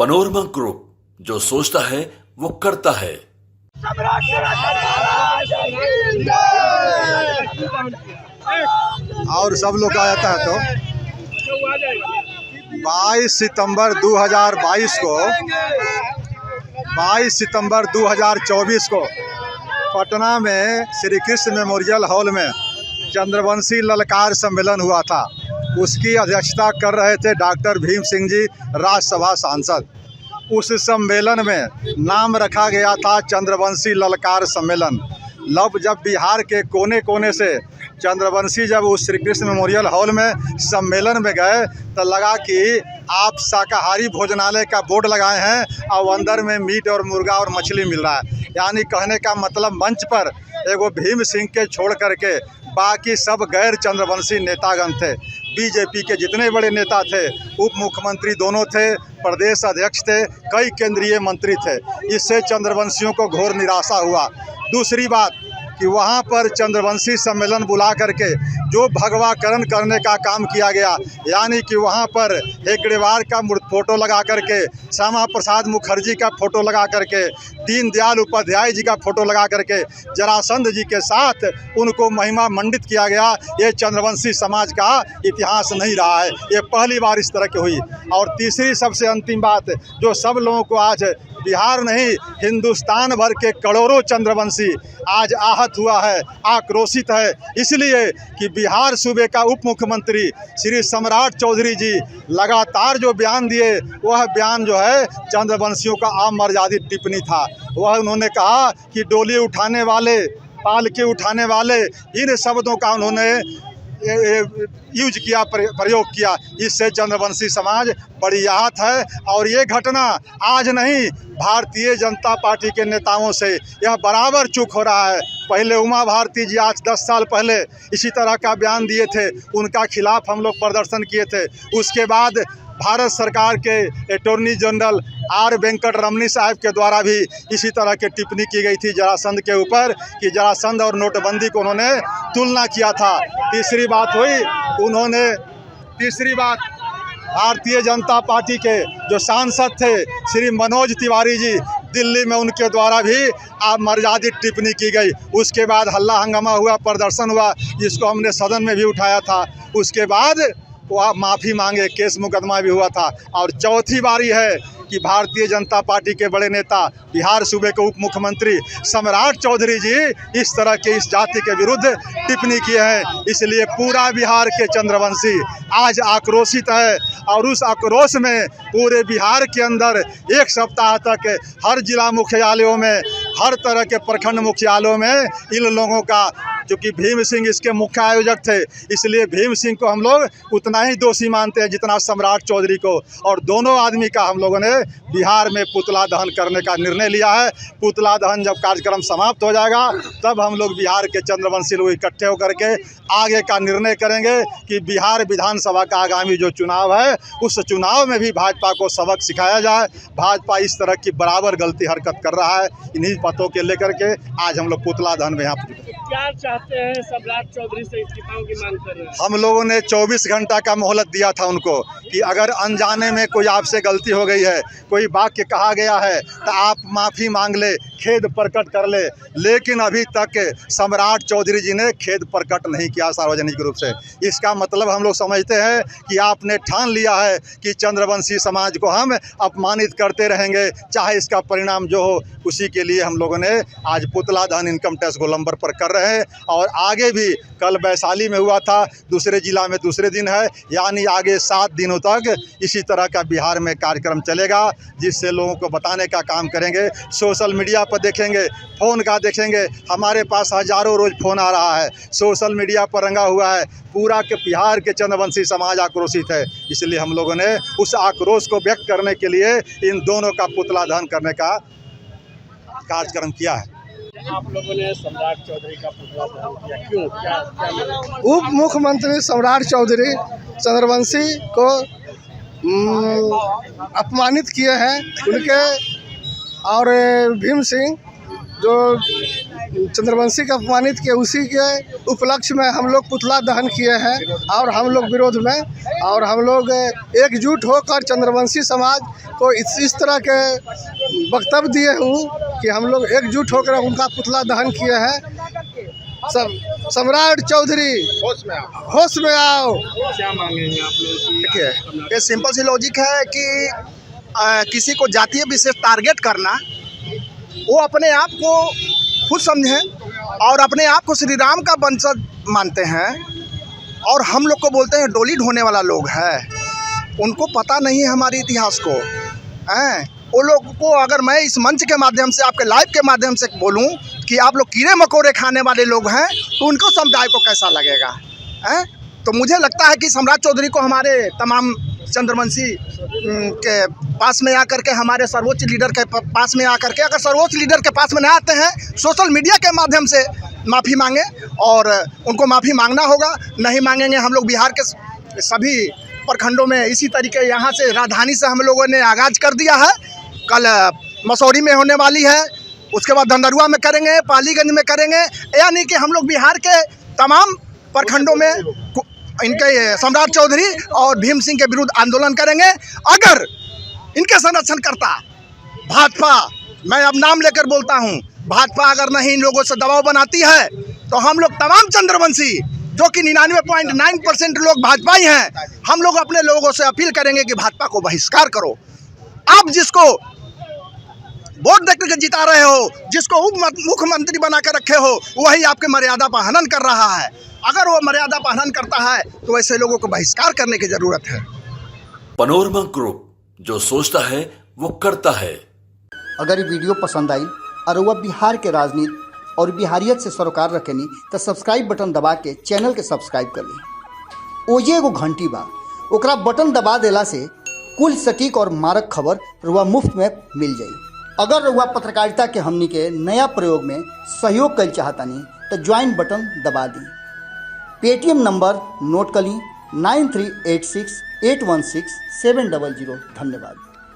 Panorama group, जो सोचता है वो करता है। और सब लोग आ जाता है तो 22 सितंबर 2022 को 22 सितंबर 2024 को पटना में श्री कृष्ण मेमोरियल हॉल में चंद्रवंशी ललकार सम्मेलन हुआ था। उसकी अध्यक्षता कर रहे थे डॉक्टर भीम सिंह जी, राज्यसभा सांसद। उस सम्मेलन में नाम रखा गया था चंद्रवंशी ललकार सम्मेलन। जब बिहार के कोने कोने से चंद्रवंशी जब उस श्री कृष्ण मेमोरियल हॉल में सम्मेलन में गए तो लगा कि आप शाकाहारी भोजनालय का बोर्ड लगाए हैं और अंदर में मीट और मुर्गा और मछली मिल रहा है। यानी कहने का मतलब मंच पर एगो भीम सिंह के छोड़ करके बाकी सब गैर चंद्रवंशी नेतागण थे। बीजेपी के जितने बड़े नेता थे, उप मुख्यमंत्री दोनों थे, प्रदेश अध्यक्ष थे, कई केंद्रीय मंत्री थे। इससे चंद्रवंशियों को घोर निराशा हुआ। दूसरी बात कि वहाँ पर चंद्रवंशी सम्मेलन बुला करके जो भगवाकरण करने का काम किया गया, यानी कि वहाँ पर हेगड़ेवार का फोटो लगा करके, श्यामा प्रसाद मुखर्जी का फोटो लगा करके, दीनदयाल उपाध्याय जी का फोटो लगा करके जरासंध जी के साथ उनको महिमा मंडित किया गया। ये चंद्रवंशी समाज का इतिहास नहीं रहा है, ये पहली बार इस तरह की हुई। और तीसरी सबसे अंतिम बात जो सब लोगों को आज बिहार नहीं हिंदुस्तान भर के करोड़ों चंद्रवंशी आज आहत हुआ है, आक्रोशित है, इसलिए कि बिहार सूबे का उप मुख्यमंत्री श्री सम्राट चौधरी जी लगातार जो बयान दिए, वह बयान जो है चंद्रवंशियों का अमर्यादित टिप्पणी था। वह उन्होंने कहा कि डोली उठाने वाले, पालकी उठाने वाले, इन शब्दों का उन्होंने यूज किया, प्रयोग किया। इससे चंद्रवंशी समाज बड़ी आहत है। और ये घटना आज नहीं, भारतीय जनता पार्टी के नेताओं से यह बराबर चूक हो रहा है। पहले उमा भारती जी आज 10 साल पहले इसी तरह का बयान दिए थे, उनका खिलाफ हम लोग प्रदर्शन किए थे। उसके बाद भारत सरकार के अटॉर्नी जनरल आर वेंकट रमनी साहब के द्वारा भी इसी तरह की टिप्पणी की गई थी जरासंध के ऊपर, कि जरासंध और नोटबंदी को उन्होंने तुलना किया था। तीसरी बात भारतीय जनता पार्टी के जो सांसद थे श्री मनोज तिवारी जी, दिल्ली में उनके द्वारा भी अमर्यादित टिप्पणी की गई। उसके बाद हल्ला हंगामा हुआ, प्रदर्शन हुआ, जिसको हमने सदन में भी उठाया था। उसके बाद वह माफ़ी मांगे, केस मुकदमा भी हुआ था। और चौथी बारी है कि भारतीय जनता पार्टी के बड़े नेता, बिहार सूबे के उप मुख्यमंत्री सम्राट चौधरी जी इस तरह के इस जाति के विरुद्ध टिप्पणी किए हैं। इसलिए पूरा बिहार के चंद्रवंशी आज आक्रोशित है। और उस आक्रोश में पूरे बिहार के अंदर एक सप्ताह तक हर जिला मुख्यालयों में, हर तरह के प्रखंड मुख्यालयों में इन लोगों का, क्योंकि भीम सिंह इसके मुख्य आयोजक थे, इसलिए भीम सिंह को हम लोग उतना ही दोषी मानते हैं जितना सम्राट चौधरी को। और दोनों आदमी का हम लोगों ने बिहार में पुतला दहन करने का निर्णय लिया है। पुतला दहन जब कार्यक्रम समाप्त हो जाएगा तब हम लोग बिहार के चंद्रवंशी लोग इकट्ठे होकर के आगे का निर्णय करेंगे कि बिहार विधानसभा का आगामी जो चुनाव है, उस चुनाव में भी भाजपा को सबक सिखाया जाए। भाजपा इस तरह की बराबर गलती हरकत कर रहा है। इन्हीं बातों के लेकर के आज हम लोग पुतला दहन में यहाँ क्या चाहते हैं? सम्राट चौधरी से इस्तीफा की मांग कर रहे हैं। हम लोगों ने 24 घंटा का मोहलत दिया था उनको कि अगर अनजाने में कोई आपसे गलती हो गई है, कोई वाक्य कहा गया है, तो आप माफ़ी मांग ले, खेद प्रकट कर ले। लेकिन अभी तक सम्राट चौधरी जी ने खेद प्रकट नहीं किया सार्वजनिक रूप से। इसका मतलब हम लोग समझते हैं कि आपने ठान लिया है कि चंद्रवंशी समाज को हम अपमानित करते रहेंगे, चाहे इसका परिणाम जो हो। उसी के लिए हम लोगों ने आज पुतला दहन इनकम टैक्स गोलंबर पर कर रहे हैं। और आगे भी, कल वैशाली में हुआ था, दूसरे जिला में दूसरे दिन है, यानी आगे 7 दिनों तक इसी तरह का बिहार में कार्यक्रम चलेगा, जिससे लोगों को बताने का काम करेंगे। सोशल मीडिया पर देखेंगे, फ़ोन का देखेंगे, हमारे पास हज़ारों रोज़ फ़ोन आ रहा है, सोशल मीडिया पर रंगा हुआ है। पूरा के बिहार के चंद्रवंशी समाज आक्रोशित है। इसलिए हम लोगों ने उस आक्रोश को व्यक्त करने के लिए इन दोनों का पुतला दहन करने का कार्यक्रम किया है। आप लोगों ने सम्राट चौधरी का पुतला दहन किया, क्यों? क्या उप मुख्यमंत्री सम्राट चौधरी चंद्रवंशी को अपमानित किए हैं उनके। और भीम सिंह जो चंद्रवंशी को अपमानित किए, उसी के उपलक्ष्य में हम लोग पुतला दहन किए हैं और हम लोग विरोध में, और हम लोग एकजुट होकर चंद्रवंशी समाज को इस तरह के वक्तव्य दिए हूँ कि हम लोग एकजुट होकर उनका पुतला दहन किए हैं। सम्राट चौधरी होश में आओ। क्या मांगेंगे आप लोग? देखिए, ये सिंपल सी लॉजिक है कि किसी को जातीय विशेष टारगेट करना, वो अपने आप को खुद समझें और अपने आप को श्री राम का वंशज मानते हैं और हम लोग को बोलते हैं डोली ढोने वाला लोग है। उनको पता नहीं है हमारे इतिहास को हैं। वो लोग को अगर मैं इस मंच के माध्यम से, आपके लाइव के माध्यम से बोलूं कि आप लोग कीड़े मकोड़े खाने वाले लोग हैं, तो उनको समुदाय को कैसा लगेगा हैं? तो मुझे लगता है कि सम्राट चौधरी को हमारे तमाम चंद्रवंशी के पास में आकर के, हमारे सर्वोच्च लीडर के पास में आकर के, अगर सर्वोच्च लीडर के पास में ना आते हैं, सोशल मीडिया के माध्यम से माफ़ी मांगे और उनको माफ़ी मांगना होगा। नहीं मांगेंगे हम लोग बिहार के सभी प्रखंडों में इसी तरीके, यहाँ से राजधानी से हम लोगों ने आगाज़ कर दिया है। कल मसौरी में होने वाली है, उसके बाद धंधरुआ में करेंगे, पालीगंज में करेंगे, यानी कि हम लोग बिहार के तमाम प्रखंडों में इनके सम्राट चौधरी और भीम सिंह के विरुद्ध आंदोलन करेंगे। अगर इनके संरक्षण करता भाजपा, मैं अब नाम लेकर बोलता हूं, भाजपा अगर नहीं इन लोगों से दबाव बनाती है तो हम लोग तमाम चंद्रवंशी, जो कि 99.9% लोग भाजपाई हैं, हम लोग अपने लोगों से अपील करेंगे कि भाजपा को बहिष्कार करो। आप जिसको वोट देकर के जिता रहे हो, जिसको उप मुख्यमंत्री बना कर रखे हो, वही आपके मर्यादा का हनन कर रहा है। अगर वो मर्यादा का हनन करता है तो ऐसे लोगों को बहिष्कार करने की जरूरत है। पनोरमा ग्रुप, जो सोचता है वो करता है। अगर ये वीडियो पसंद आई और वह बिहार के राजनीति और बिहारियत से सरोकार रखेनी तो सब्सक्राइब बटन दबा के चैनल के सब्सक्राइब कर ली। ओजे एगो घंटी बा, ओकरा बटन दबा देला से कुल सटीक और मारक खबर रुआ मुफ्त में मिल जाई। अगर रुआ पत्रकारिता के हमनी के नया प्रयोग में सहयोग कर चाहतानी तो ज्वाइन बटन दबा दी। पेटीएम नंबर नोट कर ली 9386816700। धन्यवाद।